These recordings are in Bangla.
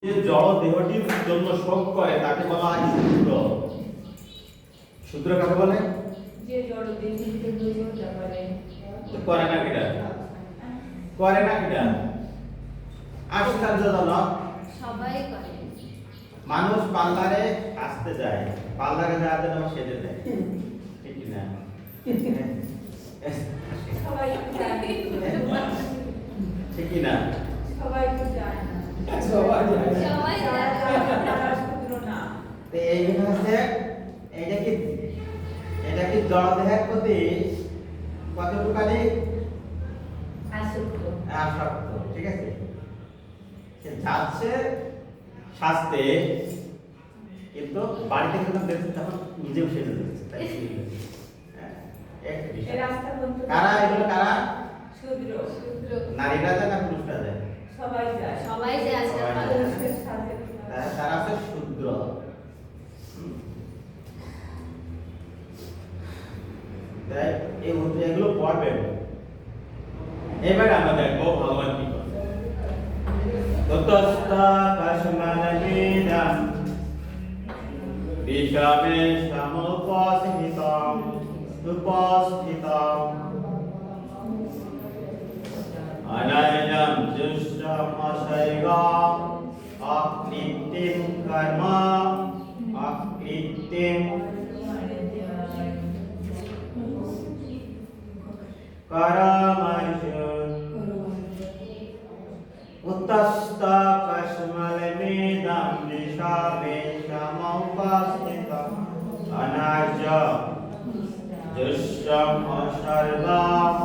যে জড় দেহটির জন্য শোক করে তাকে বলা হয় শূদ্র। শূদ্র কাকে বলে? যে জড় দেহটির জন্য চিন্তা করে। করে না কিটা? করে না কিটা? আশ্চর্যজনক। সবাই করে। মানুষ পার্লারে আসতে যায়, পার্লারে যাওয়ার জন্য সেজে যায়, ঠিক কি না? সবাই জানে। ঠিক কি না? সবাই তো জানে না। সবাই জানে। সবাই যারা জানে। তারা শূদ্র না। তো এই হচ্ছে এটা কি জড় দেহের প্রতি কতটুকানি আসক্ত। আসক্ত, ঠিক আছে? সে যাচ্ছে শাস্তে, কিন্তু বাড়িতে যখন দেখছে তখন নিজেও সেজে যাচ্ছে, তাই কি? হ্যাঁ, একটা এই বিষয়। রাস্তা বন্ধ। কারা এগুলো কারা? শূদ্র। নারীরা যায় না পুরুষরা যায়? সবাই যায়। সবাই যে আজকাল সবাই ভালো। পুরুষের সাথে। তারা হচ্ছে শূদ্র। তাই এগুলো পড়বেন। এবার আমরা দেখবো ভগবান কি করে। ততস্থা কাশমালনীনাম বিষমে সমুপস্থিতম উপস্থিতম অনয়নম জুষ্টম অশৈগম অকৃত্রিম কর্ম অকৃত্রিম করমর্ষণ উত্তস্ত কস্মলমেদম বিষমে সমুপস্থিতম অনার্য জুষ্টম অসর্গম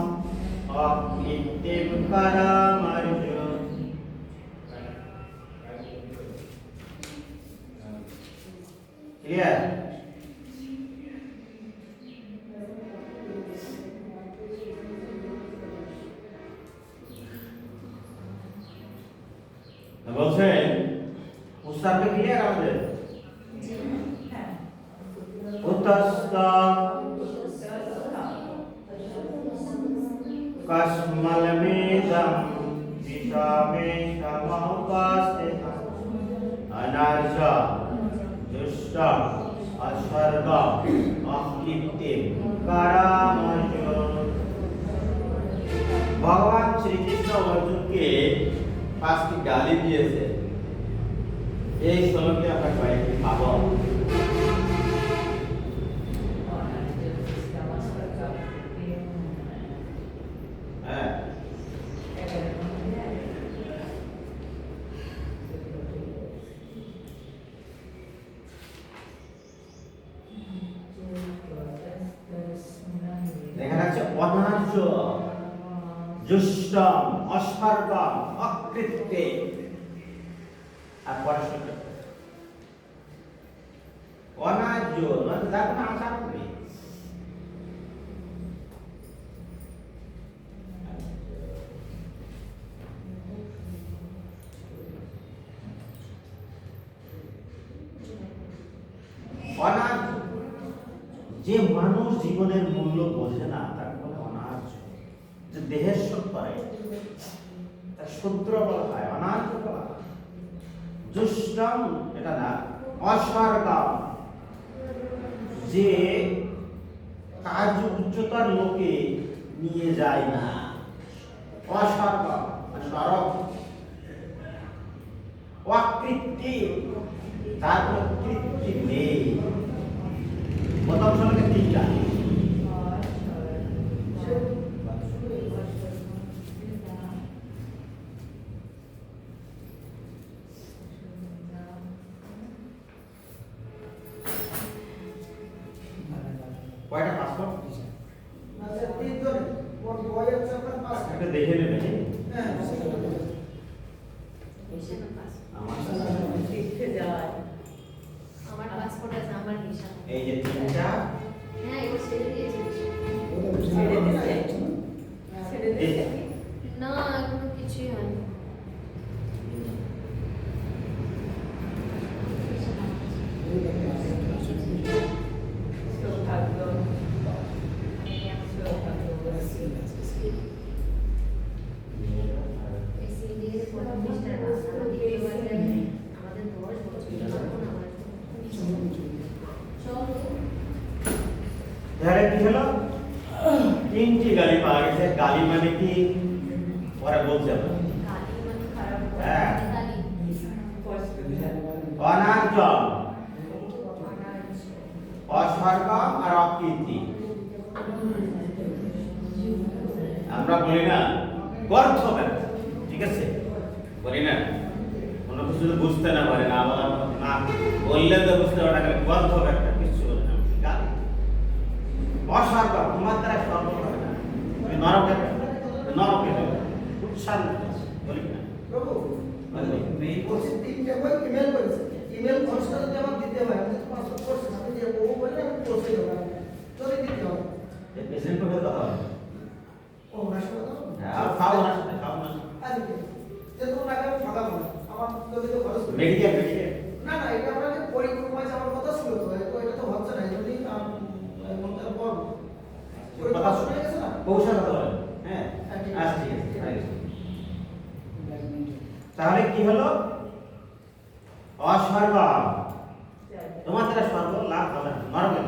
অকৃত্রিম করমর্ষণ। ক্লিয়ার? বলছেন উচ্চারণ ক্লিয়ার আমাদের? হ্যাঁ। উত্তস্ত কস্মলমেদম বিষমে সমুপস্থিতম অনার্য জুষ্টম অসর্গম অকৃত্রিম করমর্ষণ। ভগবান শ্রীকৃষ্ণ অর্জুনকে 5টি গালি দিয়েছে। এই শ্লোকে আমরা কয়েকটি পাবো। হ্যাঁ, এখানে আছে অনার্য জুষ্টম অসর্গম অকৃত্রিম। আর পরের শ্লোকে অনার্য মানে যার কোনো আচার নেই। অনার্য যে মানুষ জীবনের মূল্য বোঝে না তাকে বলে অনার্য। যে দেহের শোধ করে তার শূদ্র বলা হয়, অনার্য বলা হয়। জুষ্টম এটা না, অসর্গম যে কাজ উচ্চতার লোকে নিয়ে যায় না, অসর্গম মানে নরক। অকৃত্রিম তার কোনো কৃত্রিম নেই। প্রথম শ্লোকে 3টা। কয়টা পাসপোর্ট? আচ্ছা, তিনজন ওর বই আছে আপনার পাঁচ। একটা দেখে নেবেন। হ্যাঁ, আমার শিখতে যায়। আমার পাসপোর্ট আছে, আমার ভিসা। এই যে 3টা হ্যাঁ, এগুলো ছেড়ে দিয়েছি। ছেড়ে দিছে? ছেড়ে দিছে? না, এখনো কিছুই হয়নি। সৌভাগ্য। এই সিডির প্রথম পৃষ্ঠাটা, দ্বিতীয় অধ্যায়ে হলো তিনটি গালি পাওয়া গেছে। গালি মানে কি ওরা বলছে না। গালি মানে খারাপ কথা। হ্যাঁ। গালি। অনার্জন, অনার্য। অসর্গম আর অকীর্তি। আমরা বলি না গর্থ ব্যাখ্যা, ঠিক আছে, বলি না কোনো কিছু যদি বুঝতে না পারে না বলা না বললে তো বুঝতে পারে না, গর্থ ব্যাখ্যা কিছু বলে না। গালি অসর্গম, তোমার দ্বারা সর্ব হবে না, তুমি নরকে নরকে যাবে, উৎসাহ বলি না। প্রভু বলি। বলছি তিনটে বই ইমেল করেছে, ইমেল খরচটা যদি আমার দিতে হয়, আমি তো পাসপোর্ট করছি, আপনি যে প্রভু বললেন আমি পৌঁছে দেবো, যদি দিতে হবে। এই পেশেন্ট করে দাও হবে। ও ওনার সাথে তো আর খাও না, খাও না। আজকে যেহেতু ওনাকে আমি ঠকাবো না, আমার যদি তো খরচ করবে। মেডিকেল মেডিকেল না না, এটা আপনাকে পরিক্রমায় যাওয়ার কথা ছিল তো, এটা তো হচ্ছে না, যদি মনটা বড় পরিক্রমা শুনে গেছে না। কৌশল কথা বলেন। হ্যাঁ আচ্ছা ঠিক আছে, ঠিক আছে। তাহলে কি হলো? অসর্গম, তোমার দ্বারা সর্ব লাভ হবে না, নরকে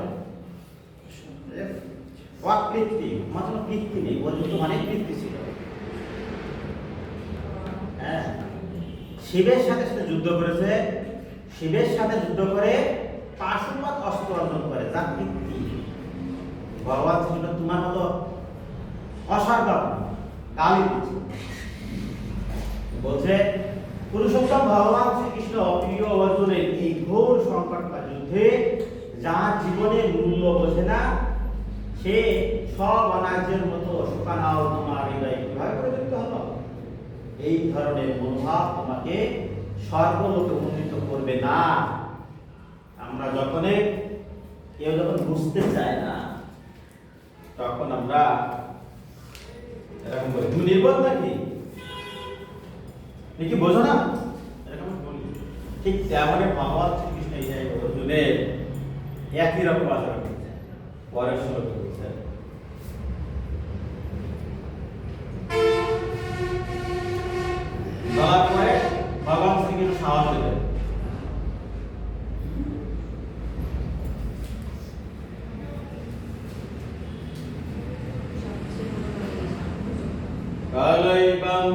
যাবে। অকৃত্তি, তোমার কোনো কৃত্তি নেই, বলছো তো অনেক কৃত্তি ছিল। হ্যাঁ, শিবের সাথে সাথে যুদ্ধ করেছে, শিবের সাথে যুদ্ধ করে পাশুপত অস্ত্র অর্জন করে, যা কৃত্তি। ভগবান ছিল তোমার মতো অসর্গম, গালি দিচ্ছে। বলছে পুরুষোত্তম ভগবান শ্রীকৃষ্ণ প্রিয় অর্জুনের এই ঘোর সংকটময় যুদ্ধে যার জীবনের মূল্য বোঝে না, সে সব অনার্যের মতো শোকানাও তোমার হৃদয়ে কিভাবে প্রযুক্ত হলো? এই ধরনের মনোভাব তোমাকে সর্বলোকে উন্নীত করবে না। আমরা কেউ যখন বুঝতে চায় না, তখন আমরা এরকম বলি, তুমি নির্বোধ নাকি, তুমি কি বোঝো না, এরকম বলি। ঠিক তেমনি ভগবান শ্রীকৃষ্ণ এই জায়গায় অর্জুনের একই রকম আচরণ করছে। পরের শ্লোকে বলছে, বলার পরে ভগবান শ্রীকৃষ্ণ সাহস দিলেন। কালৈবং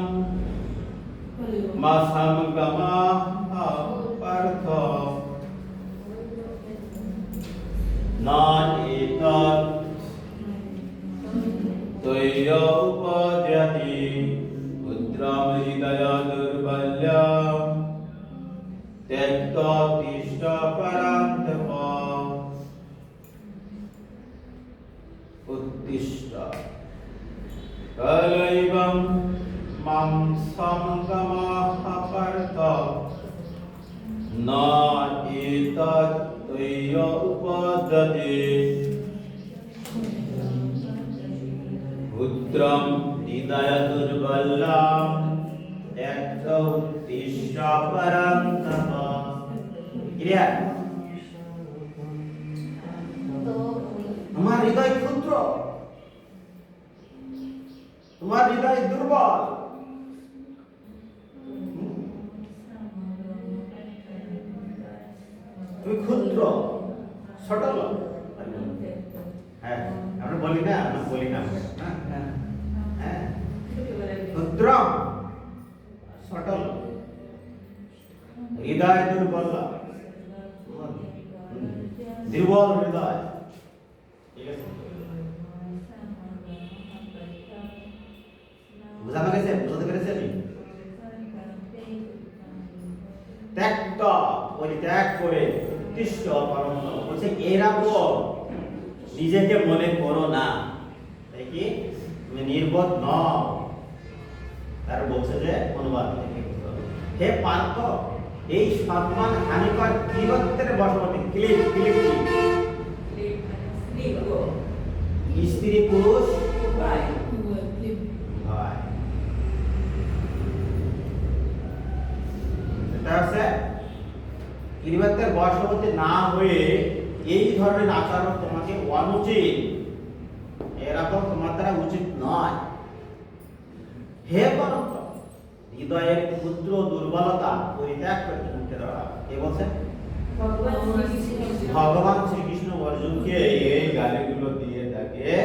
মাসামগমাঃ পার্থ না এতৎ ত্বয়্য উপদ্যতি পুত্রং হৃদয় দুর্বল্যং ত্যক্ত্বা তিষ্ঠ পরান্তপ উত্তিষ্ঠ কালৈবং মাং সমগমাঃ পার্থ না এতৎ ত্বয়্য উপদ্যতি পুত্রং হৃদয় দুর্বল্যং ত্যক্ত্বা উত্তিষ্ঠ পরান্তপ। ক্লিয়ার? তো তোমার হৃদয় ক্ষুদ্র, তোমার হৃদয় দুর্বল, তুমি ক্ষুদ্র সটল। হ্যাঁ আমরা বলি না, হ্যাঁ ক্ষুদ্র সটল, হৃদয় দুর্বল, দুর্বল হৃদয়। ঠিক আছে, বোঝানো গেছে? বুঝতে পেরেছি আমি? ত্যাগ পরিত্যাগ করে উত্তিষ্ঠ পরম বলছে এরকম নিজেকে মনে করো না, তাই কি তুমি নির্বোধ নও। তার বলছে যে অনুবাদ থেকে, হে পার্থ, এই সম্মান হানিকর কিবত্তের বশবর্তী ক্লিপ স্ত্রী পুরুষ ভাই, এটা হচ্ছে কিরিবাতের বশবর্তী না হয়ে এই ধরনের আচরণ তোমাকে অনুচিত, এরকম তোমার দ্বারা উচিত নয়। হে পরন্ত, হৃদয়ের ক্ষুদ্র দুর্বলতা পরিত্যাগ করতে মুখে দাঁড়া। কে বলছে? ভগবান শ্রীকৃষ্ণ অর্জুনকে এই গালিগুলো দিয়ে দেখ গোপিকাকে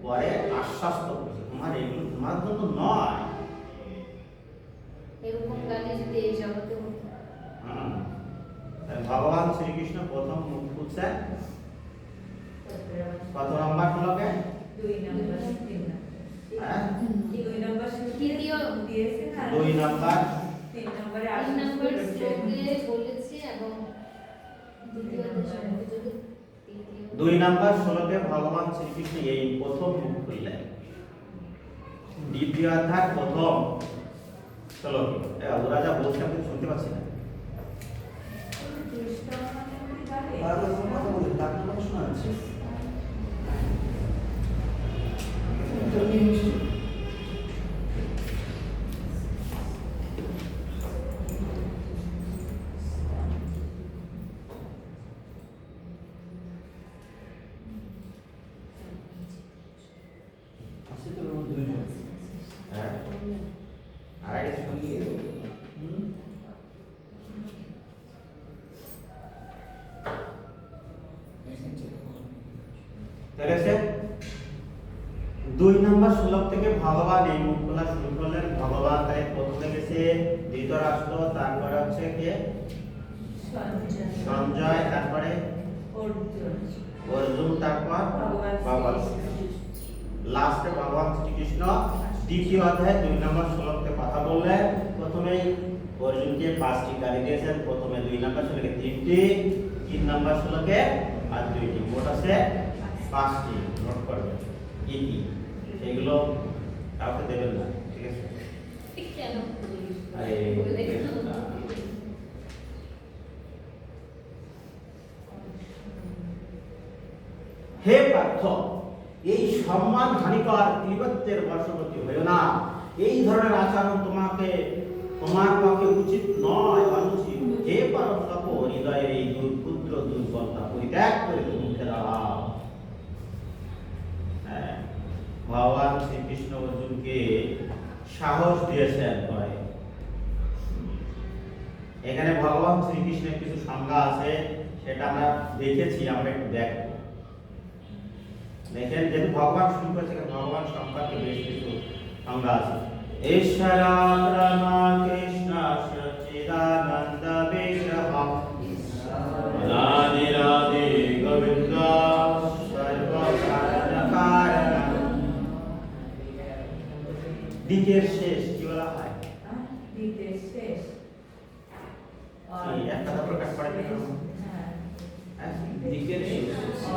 পরে আশ্বস্ত করেছে, তোমার এগুলো তোমার জন্য নয়। এরকম গালি যদি এই জগতে হতো। তাই ভগবান শ্রীকৃষ্ণ প্রথম মুখ খুলছেন কত নম্বর শ্লোকে? 2 নম্বর 3 হ্যাঁ? 2 নম্বর তৃতীয় দিয়েছেন আর 2 নম্বর 3 নম্বরে 3 নম্বর আশ্বাস শ্লোকে বলেছে এবং দ্বিতীয় দশমে যদি তৃতীয় 2 নম্বর শ্লোকে ভগবান শ্রীকৃষ্ণ এই প্রথম মুখ খুললেন। দ্বিতীয় অধ্যায় প্রথম শ্লোকে ওরা যা বলছে আমি শুনতে পাচ্ছি না। দুষ্ট মানে কি জানে? তাহলে কোনো কথা বলি, তার কথা শোনা যাচ্ছে। হ্যাঁ, আর এটা শুনিয়ে দেখেছে 2 নম্বর শ্লোক থেকে ভগবান এই মুখ খোলা শুরু করলেন। ভগবান তাই প্রথমে গেছে ধৃতরাষ্ট্র, তারপরে হচ্ছে কে সঞ্জয় সঞ্জয়, তারপরে অর্জুন অর্জুন, তারপর ভগবান লাস্টে ভগবান শ্রীকৃষ্ণ দ্বিতীয় অধ্যায় 2 নম্বর শ্লোকে কথা বললেন। প্রথমেই অর্জুনকে 5টি গালি দিয়েছেন, প্রথমে 2 নম্বর শ্লোকে 3টি, 3 নম্বর শ্লোকে আর 2টি, মোট আছে 5টি। নোট করবেন কি কি, সেগুলো কাউকে দেবেন না, ঠিক আছে? কেন আরে হে পার্থ, এই সম্মান হানিকর তিলবত্যের বশবর্তী হয়েও না। এই ধরনের আচরণ তোমার পক্ষে উচিত নয়, অনুচিত। হে পরম তপ, হৃদয়ের এই ক্ষুদ্র দুর্বলতা পরিত্যাগ করে তুমি মুখে দাঁড়াও। হ্যাঁ, ভগবান শ্রীকৃষ্ণ অর্জুনকে সাহস দিয়েছেন পরে। এখানে ভগবান শ্রীকৃষ্ণের কিছু সংজ্ঞা আছে, সেটা আমরা দেখেছি, আমরা একটু দেখব। দেখেন, যেহেতু ভগবান শুরু করেছে, ভগবান সম্পর্কে বেশ কিছু সংজ্ঞা আছে। ঈশ্বর কৃষ্ণ সচ্চিদানন্দ বিগ্রহ রাধে রাধে গোবিন্দ সর্ব কারণ। দিকের শেষ কি বলা হয়? দিতে শেষ কি এক কথা প্রকাশ করে কি? হ্যাঁ হ্যাঁ, দিকের শেষ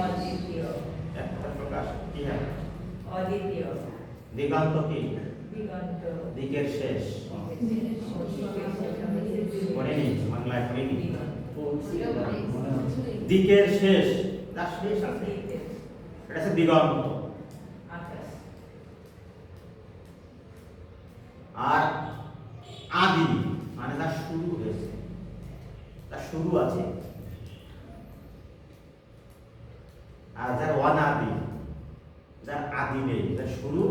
অদ্বিতীয় এক কথা প্রকাশ কি হয়? অদ্বিতীয় দিগন্ত কি? দিগন্ত দিকের শেষ। পড়েনি, বাংলায় পড়েনি। দিকের শেষ, তার শেষ আছে, এটা হচ্ছে দিগন্ত। আকাশ আর আদি মানে তার শুরু হয়েছে, তার শুরু আছে। আর যার অনাদি, যার আদি নেই, যার শুরু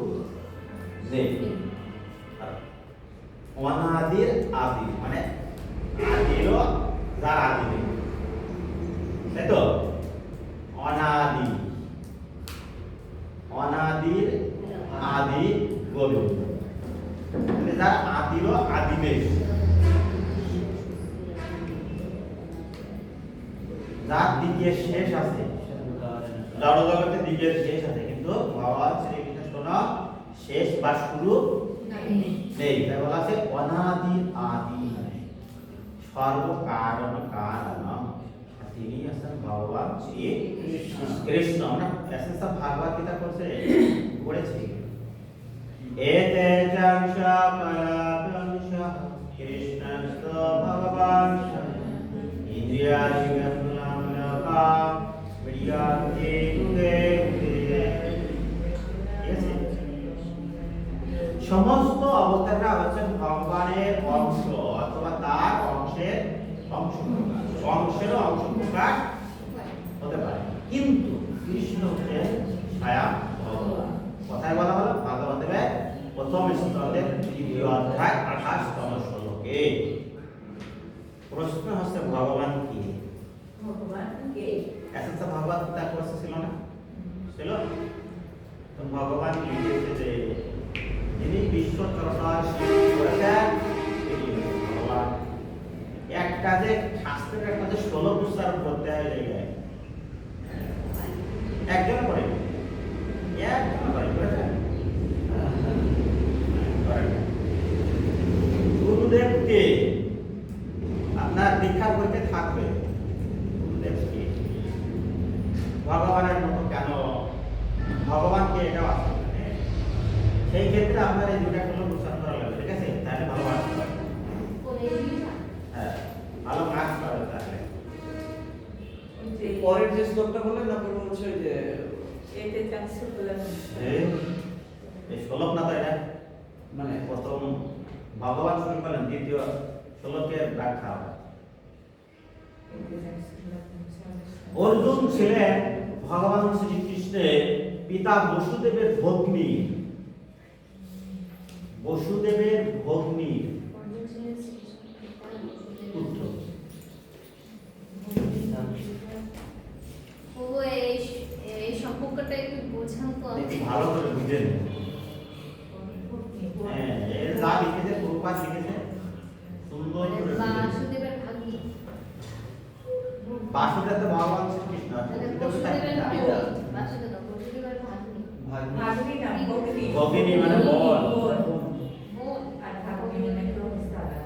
নেই। আর অনাদির আদি মানে আদিরও যার আদি নেই, তাই তো? অনাদি, অনাদির আদি গোবিন্দ, মানে যার আদিরও আদি নেই, যার দিকের শেষ আছে। জড় জগতের দিকের শেষ আছে, কিন্তু ভগবান শ্রীকৃষ্ণ শেষ বা শুরু নেই, তাই বলা আছে অনাদি আদি সর্বকারণ কারণ। তিনি আছেন ভগবান শ্রী কৃষ্ণ। আমরা এসেন্স অফ ভাগবত গীতা করছে পড়েছি। এতে চাংশ পরাংশ কৃষ্ণস্ত ভগবান ইন্দ্রিয়াণি ব্যাকুলামলকা প্রিয়াতে গুগে গুগে। সমস্ত অবতাররা হচ্ছেন ভগবানের অংশ অথবা তার অংশের অংশ প্রকাশ, অংশেরও অংশ প্রকাশ হতে পারে, কিন্তু কৃষ্ণ হচ্ছে স্বয়ং ভগবান। কথায় বলা হলো ভাগবতের প্রথম স্কন্ধের 3 অধ্যায় 28তম শ্লোকে। প্রশ্ন হচ্ছে ভগবান কি? ভগবান কে? Essence of Bhagavad Gita course ছিল না? ছিল? তো ভগবান লিখেছে যে যিনি বিশ্ব চরাচর সৃষ্টি করেছেন তিনি হলেন ভগবান। এক কাজে শাস্ত্রের একটা যে 16 উচ্চারণ করতে হয় জায়গায় একজন করে একজন করে করেছেন গুরুদেবকে আপনার দীক্ষা বইতে থাকবে গুরুদেবকে ভগবানের মতো কেন ভগবানকে এটাও আসতে পারে সেই ক্ষেত্রে আপনার এই দুটা কোনো উচ্চারণ করা লাগবে ঠিক আছে তাহলে ভালো আসতে পারে হ্যাঁ ভালো মার্কস পাবে তাহলে পরের যে শ্লোকটা বললেন না পুরো হচ্ছে ওই যে এতে চাকসু বলেন এই শ্লোক না তো এটা মানে প্রথম ভগবান শুরু করলেন দ্বিতীয় শ্লোকের ব্যাখ্যা হবে অর্জুন ছিলেন ভগবান শ্রীকৃষ্ণের পিতা বসুদেবের ভগ্নী বসুদেবের ভগ্নী পুত্র ও এই সম্পর্কটা একটু বোঝান তো একটু ভালো করে বুঝে নিন হ্যাঁ এর যা লিখেছে প্রভুপাদ লিখেছে সুন্দর করে বুঝে নিন। বাসুদেবের ভাগ্নি বাসুদেব তো ভগবান শ্রীকৃষ্ণ বসুদেবের ভাগ্নি পিতা। বাসুদেব বসুদেবের ভাগ্নি ভাগ্নি না ভগ্নি ভগিনী মানে বোন। বোন আর ভাগ্নি মানে প্রস্তারা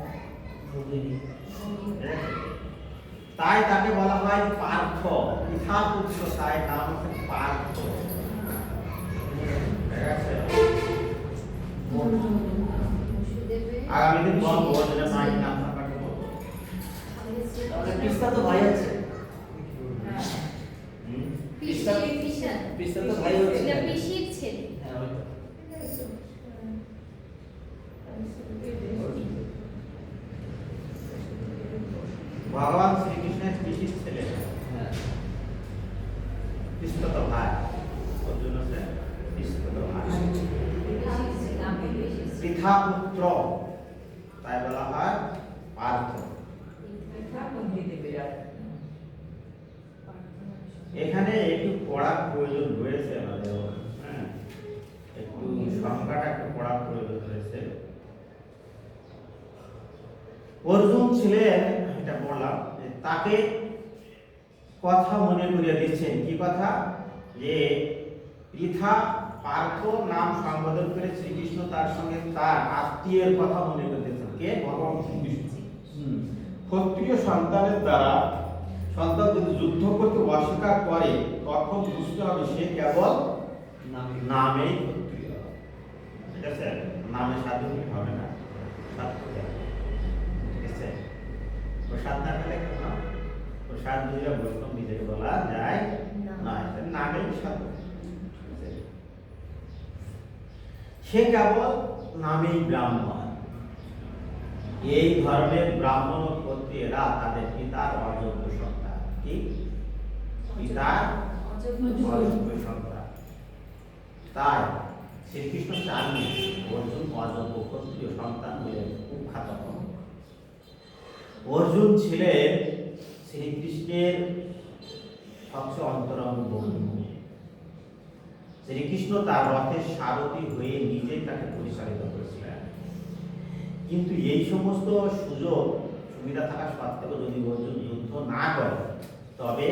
তাই তাকে বলা হয় পার্থ পিতা পুত্র তাই নাম হচ্ছে পার্থ ঠিক আছে? বসুদেবের আগামী দিন বলবো যেটা মায়ের নাম আপনাকে বলবো তাহলে পিস্তা তো ভাই আছে হুম? পিসি পিসা পিস্তা তো ভাই হচ্ছে এটা পিসির ছেলে হ্যাঁ ওই তো। ভগবান শ্রীকৃষ্ণের পিসির ছেলে হ্যাঁ পিস্তত ভাই অর্জুন হচ্ছে পিস্তত ভাই পিতা পুত্র তাই বলা হয় পার্থ এখানে একটু পড়ার প্রয়োজন রয়েছে আমাদের হ্যাঁ একটু সংখ্যাটা একটু পড়ার প্রয়োজন রয়েছে অর্জুন ছিলেন এটা বললাম যে তাকে কথা মনে করিয়ে দিচ্ছেন কি কথা যে পৃথা পার্থ নাম সম্বোধন করে শ্রীকৃষ্ণ তার সঙ্গে তার আত্মীয়ের কথা মনে করে দিচ্ছেন কে ভগবান শ্রীকৃষ্ণ ক্ষত্রিয় সন্তানের দ্বারা সন্তান যদি যুদ্ধ করতে অস্বীকার করে তখন বুঝতে হবে সে কেবল নামেই ক্ষত্রিয় ঠিক আছে নামে সাধু হবে না সাধু ঠিক আছে প্রসাদ না পেলে কেন প্রসাদ দিলে বৈষ্ণব নিজেকে বলা যায় না এটা নামেই সাধু ঠিক আছে? সে কেবল নামেই ব্রাহ্মণ এই ধরনের ব্রাহ্মণ ও ক্ষত্রিয়েরা তাদের পিতার অযোগ্য সন্তান কি পিতার অযোগ্য সন্তান তাই শ্রীকৃষ্ণ চাননি অর্জুন অযোগ্য ক্ষত্রিয় সন্তান বলে কুখ্যাত হন। অর্জুন ছিলেন শ্রীকৃষ্ণের সবচেয়ে অন্তরঙ্গ বন্ধু শ্রীকৃষ্ণ তার রথের সারথি হয়ে নিজেই তাকে পরিচালিত করেছিলেন কিন্তু এই সমস্ত সুযোগ সুবিধা থাকা সত্ত্বেও যদি অর্জুন যুদ্ধ না করে তবে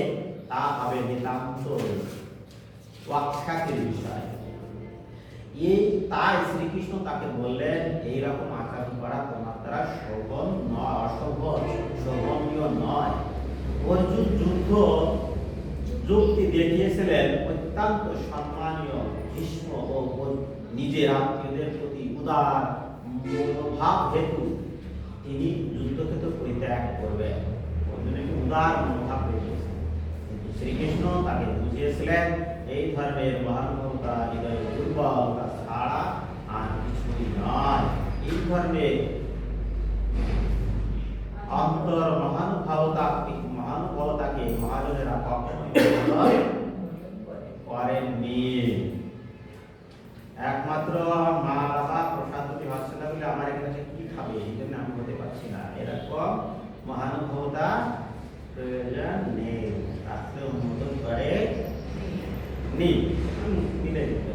তা হবে নিতান্ত অখ্যাতির বিষয় এই তাই শ্রীকৃষ্ণ তাকে বললেন এইরকম আচরণ করা তোমার দ্বারা শোভন নয় অশোভন শোভনীয় নয় অর্জুন যুদ্ধ যুক্তি দেখিয়েছিলেন অত্যন্ত সম্মানীয় ভীষ্ম ও নিজের আত্মীয়দের প্রতি উদার মনোভাব হেতু তিনি যুদ্ধক্ষেত্র পরিত্যাগ করবেন অর্জুনকে উদার মনোভাব রেখেছেন কিন্তু শ্রীকৃষ্ণ তাকে বুঝিয়েছিলেন এই ধরনের মহানুভবতা হৃদয় দুর্বলতা ছাড়া আর কিছুই নয় এই ধরনের অন্তর মহানুভবতাকে মহাজনেরা কখনোই করেননি একমাত্র মা বাবা প্রসাদ দুটি হচ্ছে না বলে আমার এখানে কি খাবে এই জন্য আমি হতে পারছি না এরকম মহানুভবতা প্রয়োজন নেই শাস্ত্রে অনুমোদন করে নি মিলে যেতে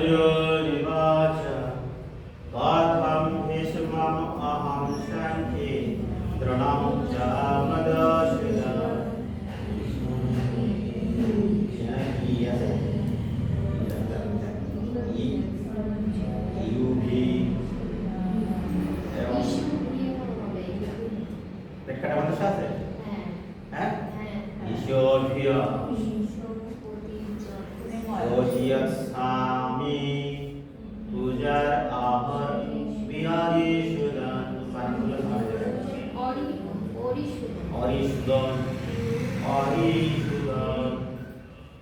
अर्जुनिवाच कथं भीष्मम् अहं सङ्ख्ये तृणं च मदर्शय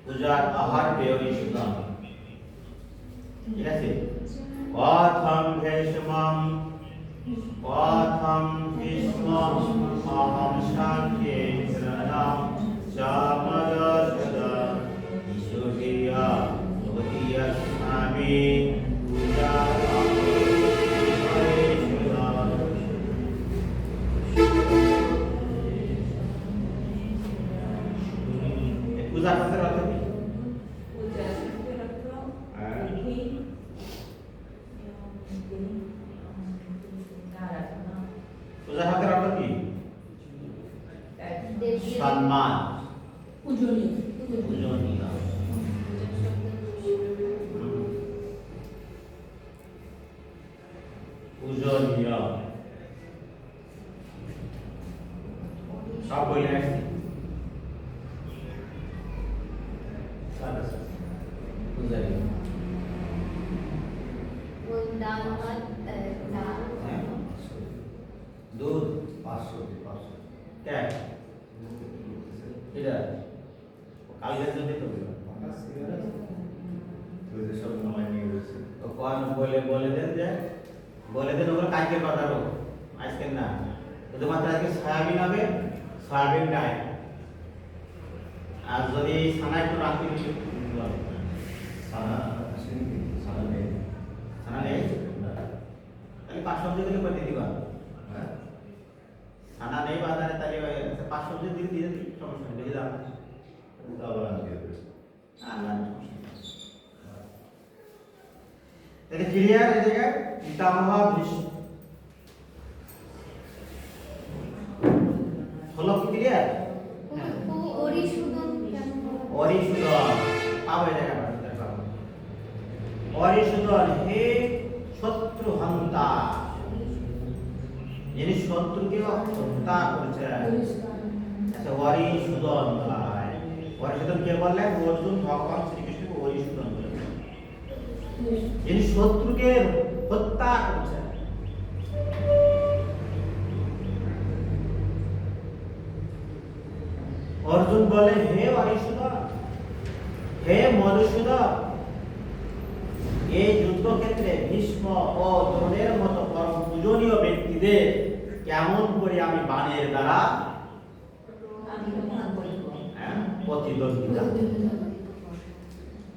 পূজার আহার পেয় সুদান ঠিক আছে কথম ভীষ্মম অহম সাংখ্যে তৃণম চ মদর্শদ ঈশ্বরিয়া স্বামী পূজার পূজা শব্দের অর্থ কি? पूजा शब्द रखो विधि পূজা শব্দের অর্থ কি? সম্মান পূজনীয় পূজনীয় সব বলে আসছি পূজারী दूध 500 क्या है इधर काल के जो देते हो तो सब नमन नहीं होते तो कौन बोले देन ওগুলো কালকে পাঠাবো আজকে না শুধুমাত্র আজকে সয়াবিন হবে সয়াবিন ডাল আর যদি ছানা একটু রাখতে কিছু ছানা নেই তাহলে 5 সবজি দিলে কত দিবা ছানা নেই বাজারে তাহলে 5 সবজি দিয়ে সমস্যা নেই বেশি দাম এটা ক্লিয়ার এই জায়গায় পিতামহ ভীষ্ম হলো কি ক্লিয়ার অরিসুদন পাবে জায়গা অরিসুদন হে শত্রু হন্তা যিনি শত্রুকে হত্যা করেছে আচ্ছা অরিসুদন অরিসুদন কে বললেন অর্জুন ভগবান শ্রীকৃষ্ণকে অরিসুদন বলেছেন যিনি শত্রুকে হত্যা করেছেন অর্জুন বলে হে অরিসুদন হে মধুসূদন এই যুদ্ধক্ষেত্রে ভীষ্ম ও দ্রোণের মতো পরম পূজনীয় ব্যক্তিদের কেমন করে আমি বাণের দ্বারা প্রতিদ্বন্দ্বিতা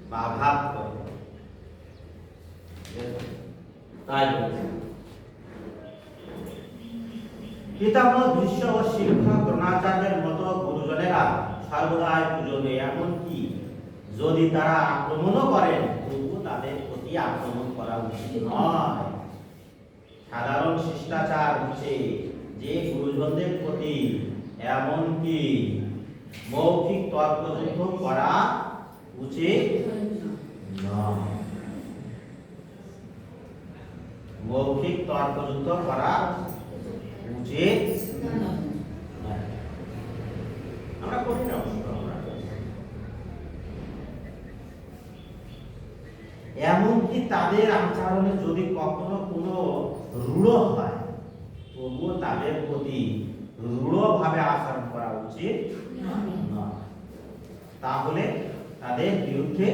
বা আঘাত করব তাই পিতামহ ভীষ্ম ও শিক্ষক দ্রোণাচার্যের মতো গুরুজনেরা সর্বদাই পূজনীয় এমনকি যদি তারা আক্রমণও করেন তবুও তাদের প্রতি আক্রমণ করা উচিত নয় সাধারণ শিষ্টাচার হচ্ছে যে গুরুজনদের প্রতি এমনকি মৌখিক তর্কযুদ্ধ করা উচিত নয় মৌখিক তর্কযুদ্ধ করা উচিত নয় আমরা করি না এমনকি তাদের আচরণে যদি কখনো কোনো রূঢ় হয় তবুও তাদের প্রতি রূঢ়ভাবে আচরণ করা উচিত নয় তাহলে তাদের বিরুদ্ধে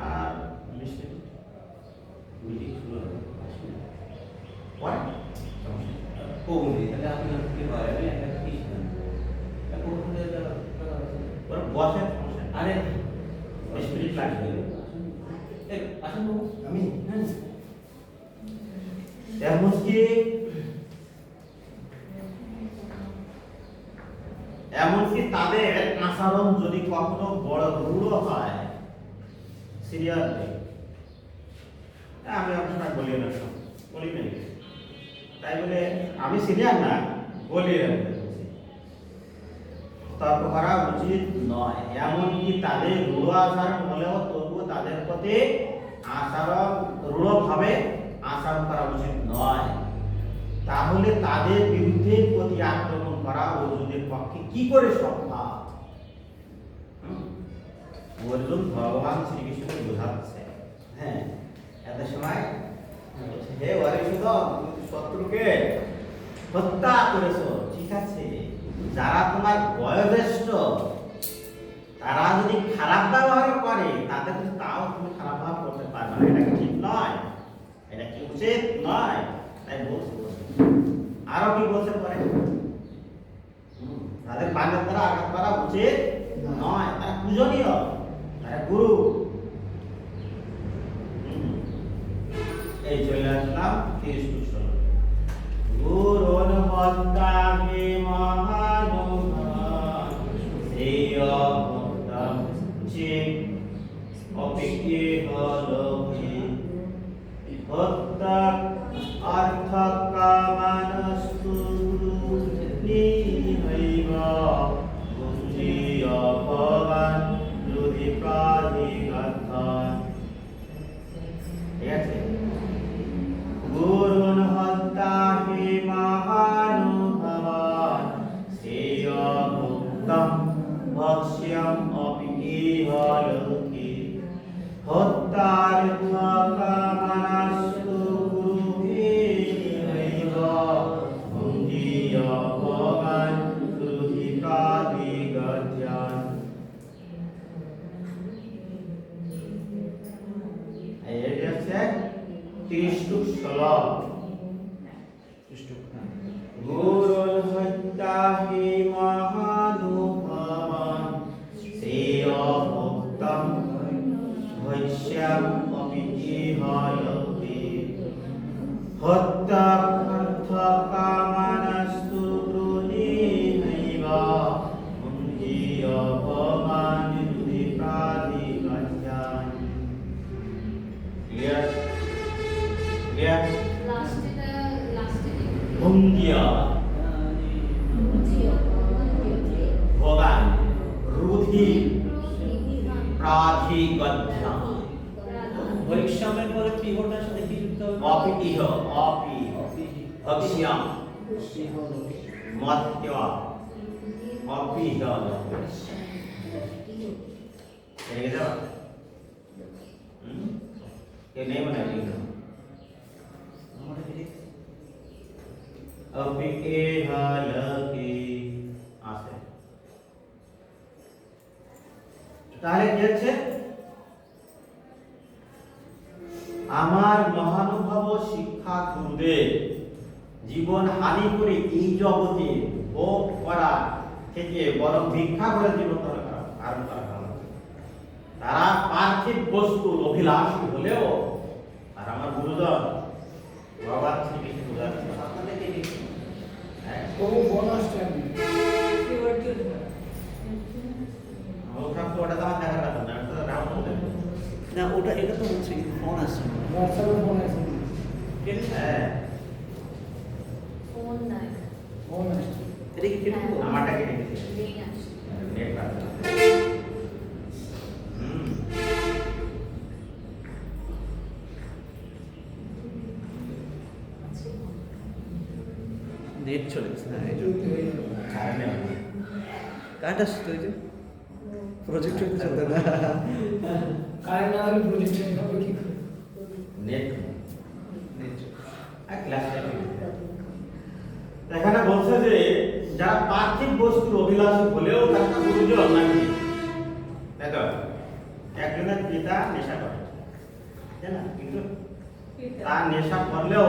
আর মিটিং শুরু হবে বসেন আরে স্পিরিট লাগবে আসুন বাবু আমি এমনকি এমনকি তাদের আচরণ যদি কখনো বড় রূঢ় হয়, সিরিয়াসলি, আমি আপনার বলি না, বলি না, তাই বলে আমি সিনিয়র না, বলি তর্ক করা উচিত নয়। এমনকি তাদের রূঢ় আচরণ হলেও তবুও তাদের প্রতি আচরণ রূঢ়ভাবে আচরণ করা উচিত নয়। তাহলে তাদের বিরুদ্ধে প্রতি আক্রমণ করা অর্জুনের পক্ষে কি করে সম্ভব? অর্জুন ভগবান শ্রীকৃষ্ণকে বোঝাচ্ছে, হ্যাঁ, এত সময় হে অরিষদ, শত্রুকে হত্যা করেছো, ঠিক আছে, যারা তোমার বয়োজ্যেষ্ঠ তারা যদি খারাপ ব্যবহার করে তাদের তাও তুমি খারাপ ব্যবহার করতে পারবে না, এটা কি ঠিক নয়? এটা কি উচিত নয়? তাই বলছে। আরো কি বলতে পারে? তাদের বাণের দ্বারা আঘাত করা উচিত নয়, তারা পূজনীয়, তারা গুরু। এই চলে আসলাম 30 গুরুন হত্যামি মহানুভান শ্রেয়ভক্তম চিৎ অপিকেহ লোকে হত্যা অর্থকামানস্তু নিহৈব মুঞ্জীয় ভবান যদি প্রাধিগতন। ঠিক আছে, গুরুন হত্যা হি মহানুভাবান শ্রেয়ভুক্তম ভক্ষ্যম অপি ইহ লোকে হত্যার্থকামানস্তু গুরুভিরেব মুঞ্জীয় ভবান যদি প্রাধিগতন। এই হচ্ছে 30 শ্লোক। গুরুর হত্যা হি মহানুভাবান শ্রেয়ভুক্তম ভক্ষ্যম অপি ইহ লোকে হত্যার্থকামানস্তু গুরুভিরেব মুঞ্জীয় ভবান যদি প্রাধিগতন। ক্লিয়ার? ক্লিয়ার? ভঙ্গিয়া ভগান রুধি প্রাধিগত্যম। বৈষম্যের পরে পিহটার সাথে কি যুক্ত হবে? অপিহ অপি ভক্ষ্যম মত্য অপিহ ঠিক আছে। ये नहीं बना लिखना अभी ए हाल की आसे তাহলে কি হচ্ছে? আমার মহানুভব শিক্ষা গুরুদেব জীবন হানি করে এই জগতে ভোগ করা থেকে বরং ভিক্ষা করে জীবন ধারণ করা ভালো। তারা পার্থিব বস্তুর অভিলাষী হলেও আর আমার গুরুজন ভগবান শ্রীকৃষ্ণ বোঝাচ্ছে আপনাদেরকে ওটা তো ওটা তো আমার দেখার কথা না, ওটা তো রাম বলতে না, ওটা এটা তো হচ্ছে কিন্তু ফোন আসছে না। হ্যাঁ ফোন নাই, এটা কি কেটে দেবো? আমারটা কেটে দিয়েছে নেই আসছে। নেট পাচ্ছে না। নেট চলে গেছে না, এই জন্য কারণে কারেন্ট আসছে তো, এই যে প্রজেক্ট হতে চলতে না। কারেন্ট না হলে প্রজেক্ট হবে কি করে? নেট নেট আর ক্লাস এখানে বলছে যে যারা পার্থিব বস্তুর অভিলাষী হলেও তারা গুরুজন নাকি, তাই তো? একজনের পিতা নেশা করে, তাই না? কিন্তু তার নেশা করলেও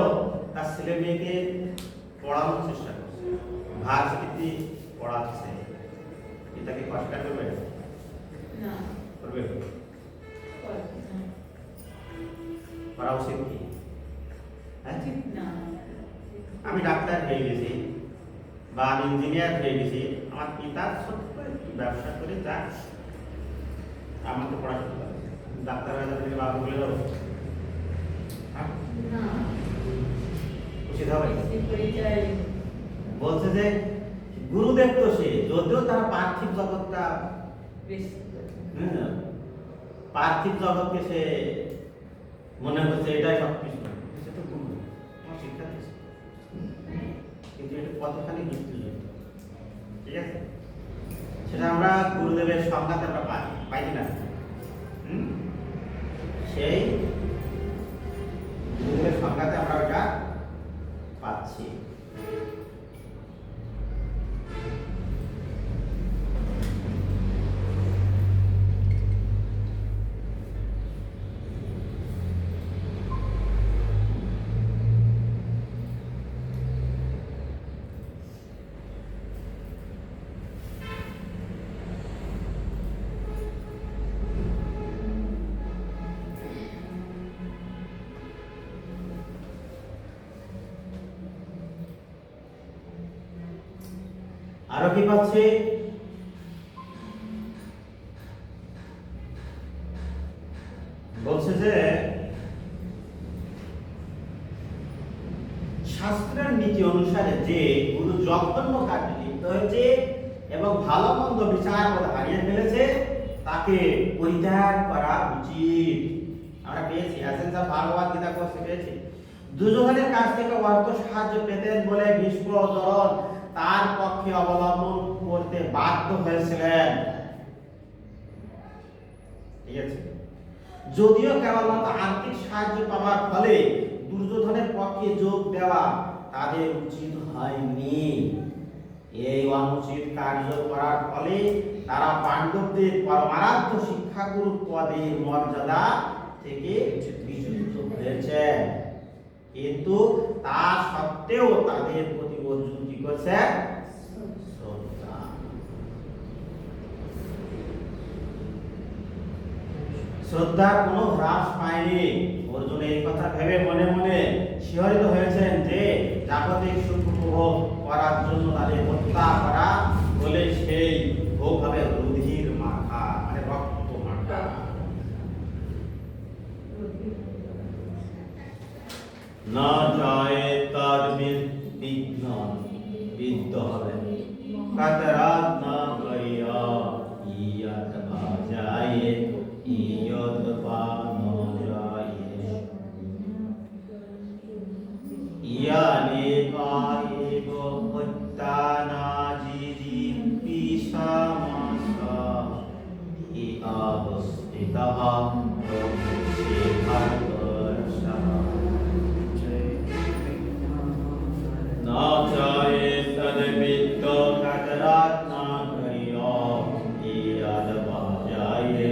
তার ছেলে মেয়েকে পড়ানোর চেষ্টা করছে, ভার্সিটিতে পড়াচ্ছে, পিতাকে কষ্ট করবে না করবে করে না করা উচিত কি? হ্যাঁ, না আমি ডাক্তার হয়ে গেছি বা আমি ইঞ্জিনিয়ার হয়ে গেছি, আমার পিতা ছোট্ট একটু ব্যবসা করে যা আমাকে পড়াশোনা করে ডাক্তার হয়ে যাবে বাবু বলে যাবো হ্যাঁ না খুশি হবে বেশি পরিচয় বলছে যে গুরুদেব তো সে যদিও তার পার্থিব জগৎটা বেশি পার্থিব জগৎকে সে মনে করছে এটাই সব কিছু সে তো গুরু আমার শিক্ষা দিচ্ছে কিন্তু এটা কতখানি যুক্তিযুক্ত ঠিক আছে সেটা আমরা গুরুদেবের সংজ্ঞাতে আমরা পাই না সেই গুরুদেবের সংজ্ঞাতে আমরা ওটা পাচ্ছি আরো কি পাচ্ছে বলছে যে শাস্ত্রের নীতি অনুসারে যে গুরু জঘন্য কাজে লিপ্ত হয়েছে এবং ভালো মন্দ বিচার করে হারিয়ে ফেলেছে তাকে পরিত্যাগ করা উচিত আমরা পেয়েছি এসেন্স অফ ভাগবত গীতা কোর্সে পেয়েছি দুর্যোধনের কাছ থেকে অর্থ সাহায্য পেতেন বলে ভীষ্ম ও দ্রোণ তার পক্ষে অবলম্বন করতে বাধ্য হয়েছিলেন ঠিক আছে যদিও কেবলমাত্র আর্থিক সাহায্য পাওয়ার ফলে দুর্যোধনের পক্ষে যোগ দেওয়া তাদের উচিত হয়নি এই অনুচিত কার্য করার ফলে তারা পাণ্ডবদের পরমারাধ্য শিক্ষাগুরু পদের মর্যাদা থেকে বিচ্যুত হয়েছে কিন্তু তা সত্ত্বেও তাদের প্রতি অর্জুন কি করছে শ্রদ্ধা শ্রদ্ধার কোনো হ্রাস পায়নি অর্জুন এই কথা ভেবে মনে মনে শিহরিত হয়েছেন যে জাগতিক সুখ উপভোগ করার জন্য তাদের হত্যা করা বলে সেই ভোগ হবে রুধির মাখা মানে রক্ত মাখা না যায় তার বিঘ্ন বিদ্ধ হবে কাতরাত না করিয়া ইয়াত বাজায়ে ইয়ত পানো যায় ইয়ানে পায়ে গো হত্যানা জিজি পিসামাসা ই অবস্থিতঃ শেখরসা না চায়ে তদ্বিত্ত কাতরাত না করিয়া ইয়াদ বাজায়ে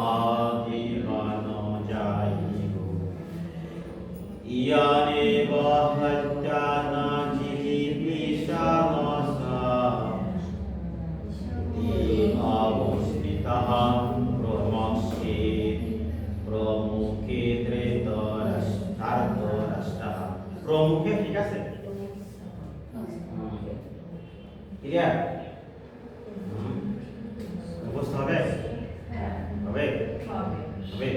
আদিবানো যায় ইয়ানে বহত্যানা জিলিপিসামসা অবস্থিতঃ প্রমক্ষে প্রমুখে ধৃতরাষ্ট্রঃ প্রমুখে ঠিক আছে ক্লিয়ার বুঝতে হবে হবে হবে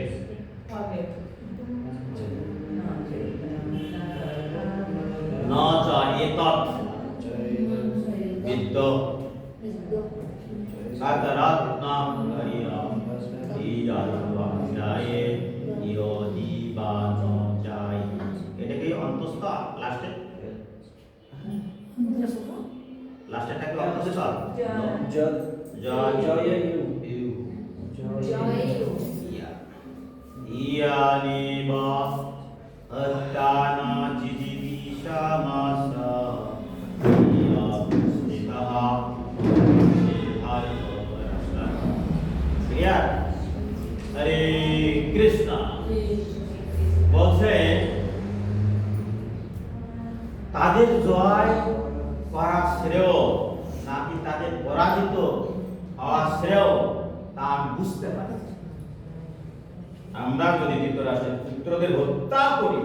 না চাইয়ে তৎ বিদ্য সাতরাত নাম করিয়া ইয়ালবা যায় ইয়োদি বানো যায় এটা কি অন্তস্থ লাস্টে লাস্টেটাকে অন্তস্থ জয় জয় ইয়ানি বা হত্যানা জিজিবিষামাসা ইয়াবস্থিতঃ সিদ্ধার্থরাষ্ট্রঃ ক্লিয়ার হরে কৃষ্ণ বলছে তাদের জয় করা শ্রেয় নাকি তাদের পরাজিত হওয়া শ্রেয় তা আমি বুঝতে পারি আমরা যদি ধৃতরাষ্ট্রের পুত্রদের হত্যা করি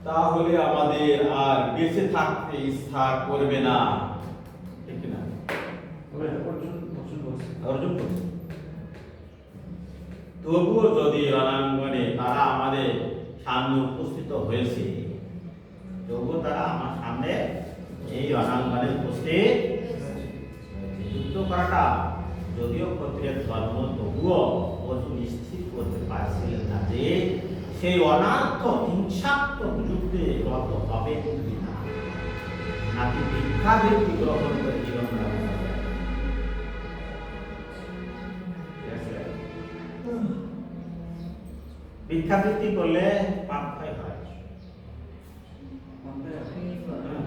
তাহলে আমাদের আর বেঁচে থাকতে ইচ্ছা করবে না অর্জন করছে। তবুও যদি রণাঙ্গনে তারা আমাদের সামনে উপস্থিত হয়েছে, তবুও তারা আমার সামনে এই রণাঙ্গনে উপস্থিত যুদ্ধ করাটা যদিও ক্ষত্রিয়ের ধর্ম, তবুও অর্জুন নিশ্চিত করতে পারছিলেন না যে সেই অনার্থ হিংসাত্মক যুদ্ধে রত হবে কিনা, নাকি ভিক্ষাবৃত্তি গ্রহণ করে জীবন ধারণ করবে। ঠিক আছে? ভিক্ষাবৃত্তি করলে পাপ ক্ষয় হয়। হ্যাঁ।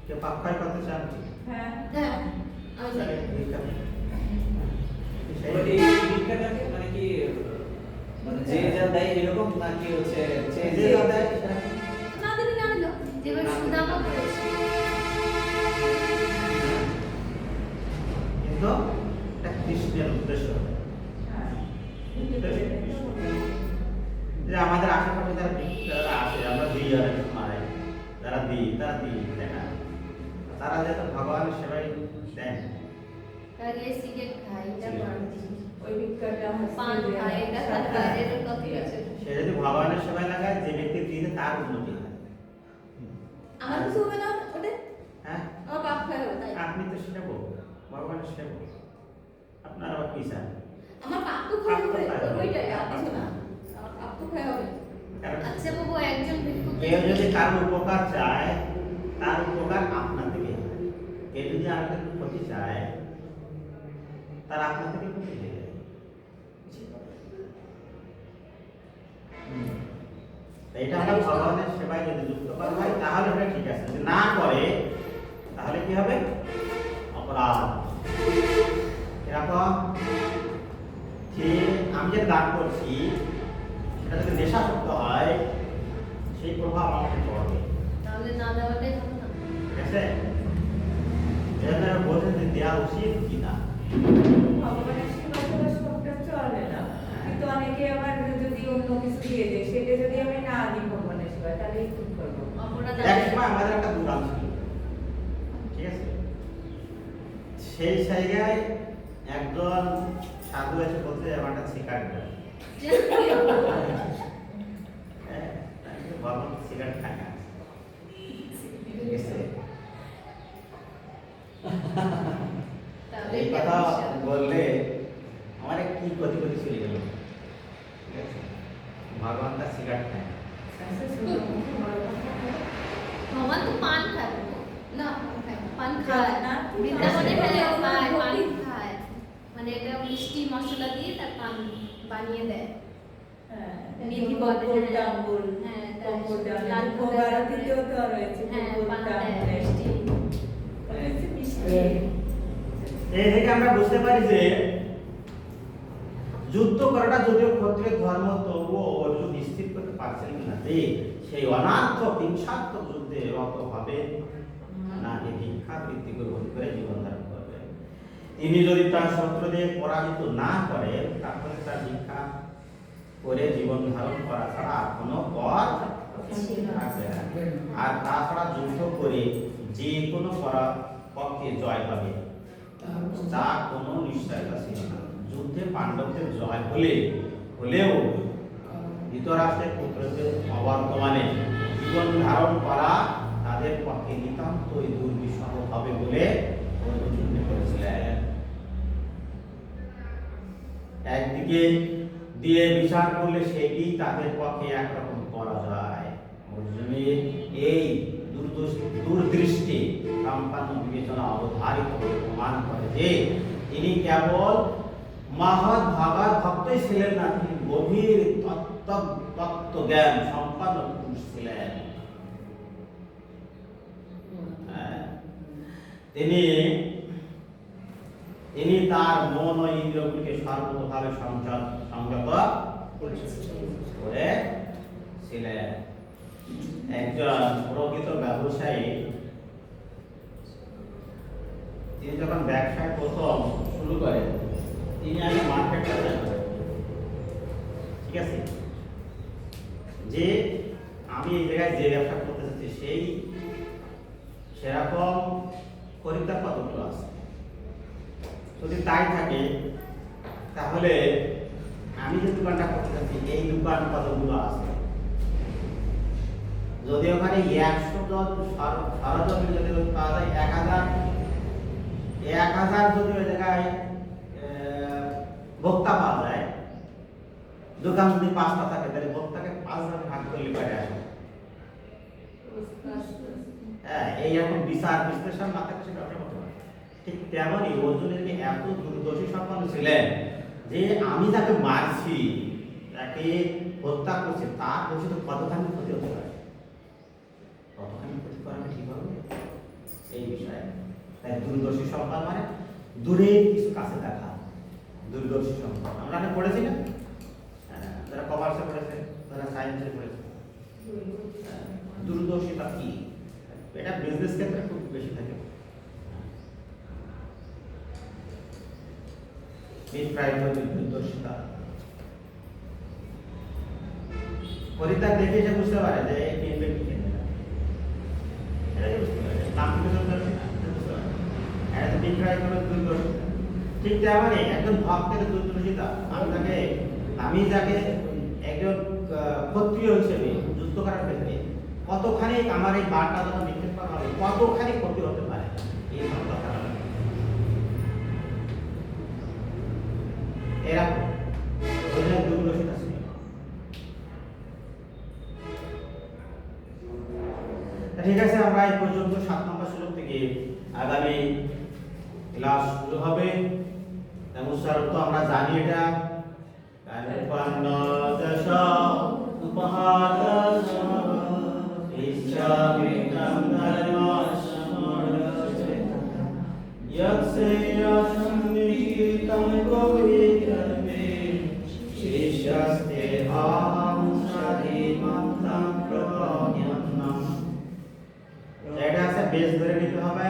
কেউ পাপ ক্ষয় করতে চান কি? হ্যাঁ হ্যাঁ আমি জানি। ভিক্ষাবৃত্তি। এই ভিক্ষাটাকে মানে কি মানে যে যা দেয় এরকম নাকি হচ্ছে যে যে যে আদায় না দিদি না দিল যেবার সুদামা করেছে কিন্তু এটা কৃষ্ণের উদ্দেশ্য। হ্যাঁ যে আমাদের আশেপাশে যারা আসে, আমরা দিই আর মারাই, যারা দিই তারা দিই, তাই না? তারা যেহেতু ভগবানের সেবাই দেন, আগে সিগারেট খাই এটা বাড়তি ওই ভিক্ষাটা পান খাই এটা খাই এটা কত আছে সে যদি ভগবানের সেবায় লাগায়, যে ব্যক্তি দিতে তার উন্নতি হয়। আমার কিছু হবে না ওটা হ্যাঁ, আমার পাপ খাই হবে তাই আপনি তো সেবক, ভগবানের সেবক, আপনার আবার কি চান? আমার পাপ তো খাই হবে ওইটাই আর কিছু না আমার পাপ তো খাই হবে। কারণ আচ্ছা বাবু একজন ভিক্ষুক কেউ যদি কারোর উপকার চায়, তার উপকার আপনার থেকে হয়। কেউ যদি আমাদের ক্ষতি চায়, তার আপনার থেকে ক্ষতি হয়ে যায়। তো এটা আমরা ভগবানের সেবায় যদি যুক্ত করা হয়, তাহলে ওটা ঠিক আছে। যদি না করে তাহলে কি হবে? অপরাধ। এরকম যে আমি যে দান করছি সেটা যদি নেশাসক্ত হয়, সেই প্রভাব আমাকে পড়বে। তাহলে না দেওয়াটাই ভালো না ঠিক আছে? এজন্য বলছেন যে দেওয়া উচিত কিনা। ভগবানের সেবা করা সবটা চলে না, কিন্তু অনেকে আবার যদি অন্য কিছু দিয়ে দেয়, সেটা যদি আমি না দিই ভগবানের সেবা, তাহলে কি করবো? অপরাধ এক সময় আমাদের একটা দোকান ছিল, ঠিক আছে? সেই জায়গায় একজন সাধু এসে বলছে আমার একটা সিগারেট দেন। হ্যাঁ, আমি তো ভাবলাম সিগারেট খাই না। ঠিক আছে? তাহলে এই কথা বললে আমার কি ক্ষতি ক্ষতি চলে গেল। ঠিক আছে? ভগবান তার সিগারেট খায় না। আচ্ছা, শুনো, বড় কথা বলো। ভগবান তো পান খায় না পান খায় না, বৃন্দাবনে না, হলে না, খায় না, পান না, খায় মানে এটা মিষ্টি মশলা দিয়ে তার পান বানিয়ে দেয় হ্যাঁ, নিধি নিধি বলে, বকুল হ্যাঁ। ডাঙ্গুল, হ্যাঁ, বকুল লাল ডাঙ্গুল, ভোগ ভোগ দেয়। আরতিতেও তো রয়েছে হ্যাঁ বকুল পান দেয় ডাঙ্গুল। মিষ্টি ওটা হচ্ছে মিষ্টি। এই থেকে আমরা বুঝতে পারি যে যুদ্ধ করাটা যদিও ক্ষত্রিয় ধর্ম, তবুও অর্জুন নিশ্চিত করতে পারছিলেন না যে সেই অনার্থ হিংসাত্মক যুদ্ধে রত হবে নাকি ভিক্ষাবৃত্তি গ্রহণ করে জীবন ধারণ করবে। তিনি যদি তার শত্রুদের পরাজিত না করে, তাহলে তার ভিক্ষা করে জীবন ধারণ করা ছাড়া আর কোনো পথ থাকবে না। আর তাছাড়া যুদ্ধ করে যে কোনো পক্ষে জয় পাবে তা কোনো নিশ্চয়তা ছিল না। যুদ্ধে পাণ্ডবদের জয় হলেও ধৃতরাষ্ট্রের পুত্রদের অবর্তমানে জীবন ধারণ করা তাদের পক্ষে নিতান্তই দুর্বিষহ হবে বলে অর্জুন মনে করেছিলেন। একদিকে দিয়ে বিচার করলে সেটি তাদের পক্ষে একরকম পরাজয়। অর্জুনের এই দূরদৃষ্টি সম্পন্ন বিবেচনা অবধারিত করে প্রমাণ করে যে তিনি কেবল মহৎ ভাগবত ভক্তই ছিলেন না, তিনি গভীর তত্ত্বজ্ঞান সম্পন্ন পুরুষ ছিলেন। তিনি তার মন ও ইন্দ্রিয়গুলিকে সর্বতোভাবে সংযত করেছিলেন। একজন প্রকৃত ব্যবসায়ী তিনি যখন ব্যবসায় প্রথম শুরু করেন, তিনি আগে মার্কেট যাচাই করেন। ঠিক আছে? যে আমি এই জায়গায় যে ব্যবসা করতে চাচ্ছি সেই সেরকম খরিদ্দার কতগুলো আছে, যদি তাই থাকে তাহলে আমি যে দোকানটা করতে যাচ্ছি এই দোকান কতগুলো আছে, যদি ওখানে 100 জন সরজমিন যদি পাওয়া যায় 1000 যদি ওই জায়গায় ভোক্তা পাওয়া যায়, দোকান যদি 5টা থাকে তাহলে ভোক্তাকে 5 ভাগে ভাগ করলে কয়টা আসবে? হ্যাঁ, এই রকম বিচার বিশ্লেষণ না থাকলে সেটা ব্যবসা করতে পারে। ঠিক তেমনই অর্জুন যদি এত দূরদর্শী সম্পন্ন ছিলেন যে আমি যাকে মারছি, তাকে হত্যা করছি, তার বসে তো কতখানি ক্ষতি হতে পারে, কতখানি ক্ষতি করাটা ঠিক হবে এই বিষয়ে। তাই দূরদর্শী সম্পদ মানে দূরে কিছু কাছে দেখা, দূরদর্শী সম্পদ আমরা আগে পড়েছি না, যারা কমার্সে পড়েছে, যারা সায়েন্সে পড়েছে, দূরদর্শিতা কি, এটা বিজনেস ক্ষেত্রে খুব বেশি থাকে। দূরদর্শিতা পরিত্যাগ দেখে সে বুঝতে পারে যে এই কিনবে কি কিনবে না, এটা বুঝতে পারে নাম থেকে দূরদর্শিতা বুঝতে পারে, এটা তো বিক্রয় করে দূরদর্শিতা। ঠিক তেমনই একজন ভক্তের দূরদর্শিতা, আমি যাকে একজন ক্ষত্রিয় হিসেবে যুদ্ধ করার ক্ষেত্রে কতখানি আমার এই বারটা যখন নিক্ষেপ করা হবে কতখানি ক্ষতি হতে পারে এই কথা এরকম দূরদর্শিতা ছিল। ঠিক আছে, আমরা এই পর্যন্ত 7 নম্বর শ্লোক থেকে আগামী ক্লাস শুরু হবে। নমস্কার, তো আমরা জানি এটা কানপন্নদশ উপহাদশ ইচ্ছামিতং ধর্মসমরসে यत्सेयसन्निहितं गौरीकर्मे शिष्यस्ते अहं सधिमन्तं प्रपद्यन्नम्। এটা আছে বেস ধরে নিতে হবে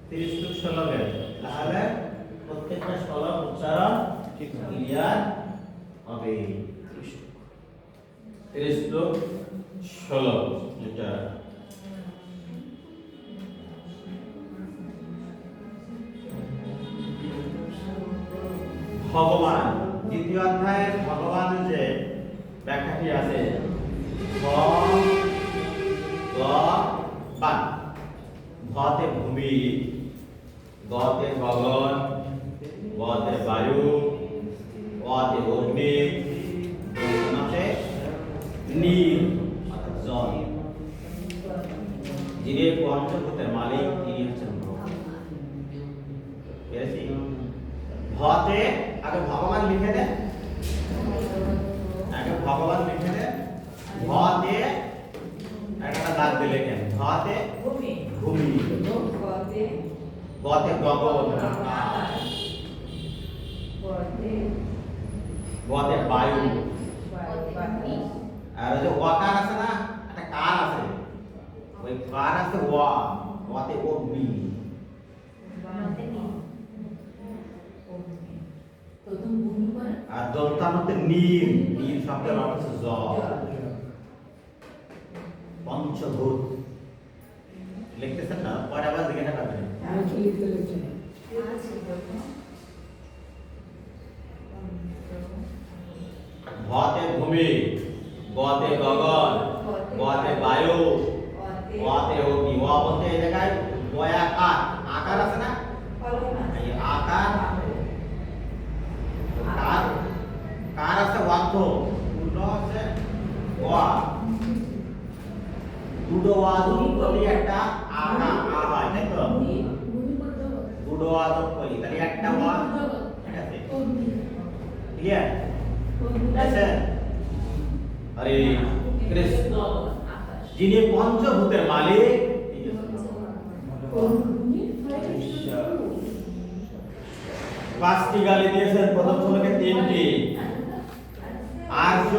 30 টুক 16 এর, তাহলে প্রত্যেকটা 16 উচ্চারণ ঠিক ক্লিয়ার হবে। 30 টুক 16 যেটা ভগবান, দ্বিতীয় অধ্যায়ের ভগবানের যে ব্যাখ্যাটি আছে, ভগবান, ভতে ভূমি, গতে গগন, গতে বায়ু, গতে অগ্নি, গতে নীল অর্থাৎ জল। যিনি পঞ্চভূতের মালিক তিনি হচ্ছেন ভগবান। বুঝেছি? ভতে আগে ভগবান লিখে দে, আগে ভগবান লিখে দে, ভতে একটা দাগ দিলে কেন, ভতে ভূমি, ভূমি, গতে গতে গগন আকাশ, গতে গতে বায়ু, বায়ু, আর ওই যে ওয়াকার আছে না, একটা কার আছে, ওই কার আছে ওয়া, ওয়াতে অগ্নি, আর দন্তার মধ্যে নীল, নীল শব্দের অর্থ হচ্ছে জল। পঞ্চভূত লিখতেছেন না, পরে আবার জিজ্ঞাসা করবেন। ভতে ভূমি, গতে গগন, গতে বায়ু, গতে অগ্নি। ওয়া বলতে এই জায়গায় ওয়াকার, আকার আছে না, এই আকার, কার, কার আছে ওয়াক্য, উল্টো আছে ওয়া, দুটো ওয়া যোগ করলে একটা আকা আ হয়, তাই তো? দুটো ওয়া যোগ করলে তাহলে একটা ওয়া, ঠিক আছে? ক্লিয়ার আছে? হরে কৃষ্ণ, যিনি পঞ্চভূতের মালিক তিনি পাঁচটি গালি দিয়েছেন, প্রথম শ্লোকে 3টি, আর্য,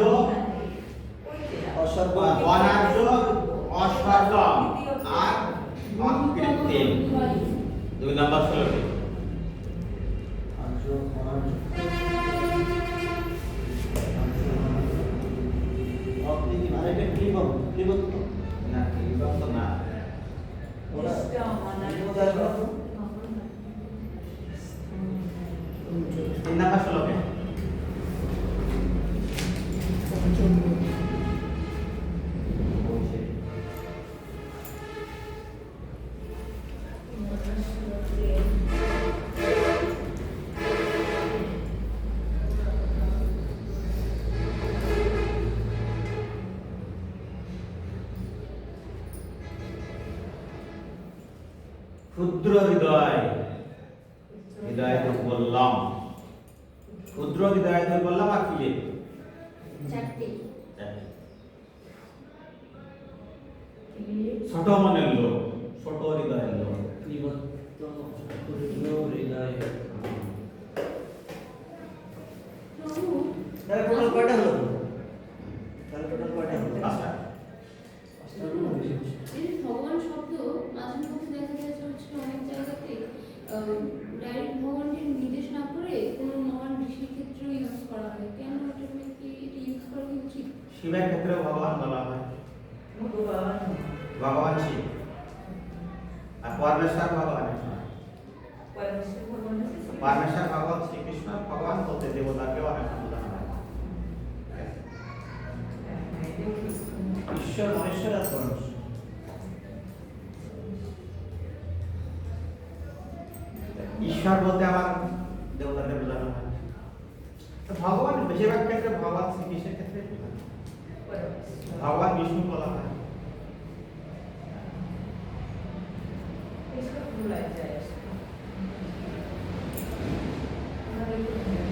অনার্য, অসর্গম আর অকৃত্রিম। 2 নম্বর শ্লোকে না, ক্লিবম তো না, তিন নাম্বার শ্লোকে বলছে ক্ষুদ্র হৃদয় হৃদয় তো বললাম, ক্ষুদ্র হৃদয় তো বললাম, আর কি লিখবে? চারটে। ছোট মনের লোক, ছোট হৃদয়ের লোক। বিভক্ত ক্ষুদ্র হৃদয়। প্রভু তাহলে টোটাল কয়টা হলো? তাহলে টোটাল কয়টা হলো? পাঁচটা। এই ভগবান শব্দ মাঝে মধ্যে দেখা যায় যে হচ্ছে অনেক জায়গাতে ডাইরেক্ট ভগবানকে নির্দেশ না করে কোনো মহান ঋষির ক্ষেত্রেও ইউজ করা হয়। কেন এটা কি এটা ইউজ করা কি উচিত? শিবের ক্ষেত্রে ভগবান বলা হয়, ভগবান ভগবান শিব। আর পরমেশ্বর ভগবান, পরমেশ্বর ভগবান হচ্ছে শ্রী পরমেশ্বর ভগবান শ্রীকৃষ্ণ ভগবান বলতে দেবতাকে অনেক বোঝানো হয়। হ্যাঁ, এটা কৃষ্ণ। ঈশ্বর মহেশ্বর আর পরমেশ্বর। ঈশ্বর বলতে আমার দেবতাকে বোঝানো হয়। তো ভগবান বেশিরভাগ ক্ষেত্রে ভগবান শ্রীকৃষ্ণের ক্ষেত্রে বোঝানো হয়। পরমেশ্বর। ভগবান বিষ্ণু বলা হয়। এসব ভুলাই যায় আসলে। আমাদের করতে হয়।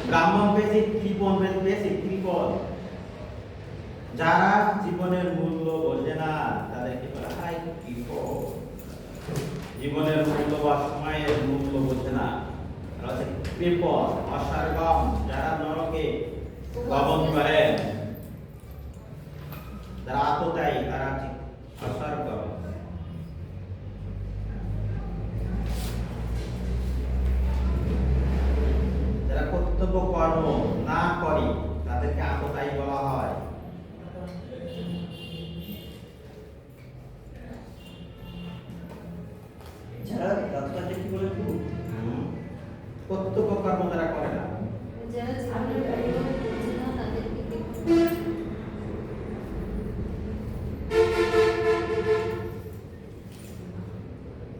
ব্রাহ্মণ পেয়েছি, কৃপণ পেয়েছি, কৃপণ। যারা জীবনের মূল্য বোঝে না তাদেরকে বলা হয় কৃপণ। জীবনের মূল্য বা সময়ের মূল্য বোঝে না তারা হচ্ছে কৃপণ, অসারগম। যারা নরকে গমন করেন, যারা আততায়ী, তারা হচ্ছে অসারগম। যারা কর্তব্য কর্ম না করে তাদেরকে আততায়ী বলা হয়। যারা রাস্তাটা কি বলে একটু? কর্তব্য কর্ম যারা করে না, যারা জীবনের পরিবার বোঝে না তাদেরকে দেখুন।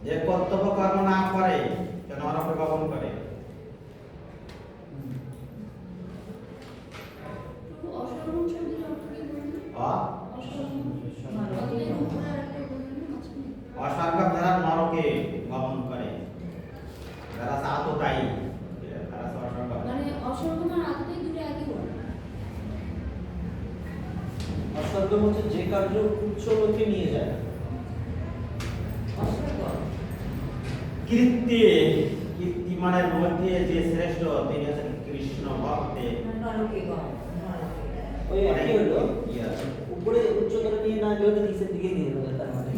যে কর্তব্য কর্ম না করে সে নরকে গমন করে। প্রভু অসর্বণ শব্দের অর্থ কি বলুন? অ- অসর্বণ অতএব উপরে আরেকটা বললেন না মাঝখানে? অসারগম যারা নরকে গমন করে, যারা আততায়ী, তারা হচ্ছে অসারগম। মানে অসর্বণ আর আত্মাই দুটো একই বলে। অস্বর্গম হচ্ছে যে কার্য উচ্চ লোকে নিয়ে যায়। অসর্বণ। কীর্তি, কীর্তিমানের মধ্যে যে শ্রেষ্ঠ তিনি হচ্ছেন কৃষ্ণ ভক্তে। নরকে গমন, নরকে। ওই একই হলো, ইয়ে আছে। উপরে উচ্চতর নিয়ে না গেলে তো নিচের দিকে নিয়ে যাবে তার মানে।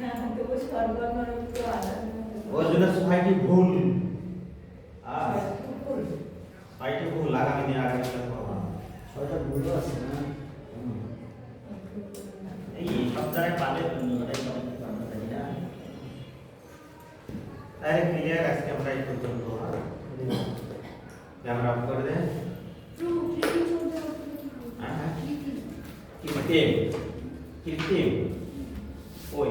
না, তবু স্বর্গ নরক তো আলাদা। ওই জন্য ছয়টি ভুল, ভুল। ছয়টি ভুল আগামী দিনে আগামী দিনে করবো। ছয়টা ভুলও আছে না? এই সব জায়গায় পালে ওটাই পালে কিন্তু আমরা জানি না। তাহলে ক্লিয়ার, আজকে আমরা এই পর্যন্ত ক্যামেরা অফ করে দেন। প্রভু কৃত্রিম শব্দের অর্থ কি বলুন? হ্যাঁ। কৃত্রিম। কৃত্রিম, কৃত্রিম ওই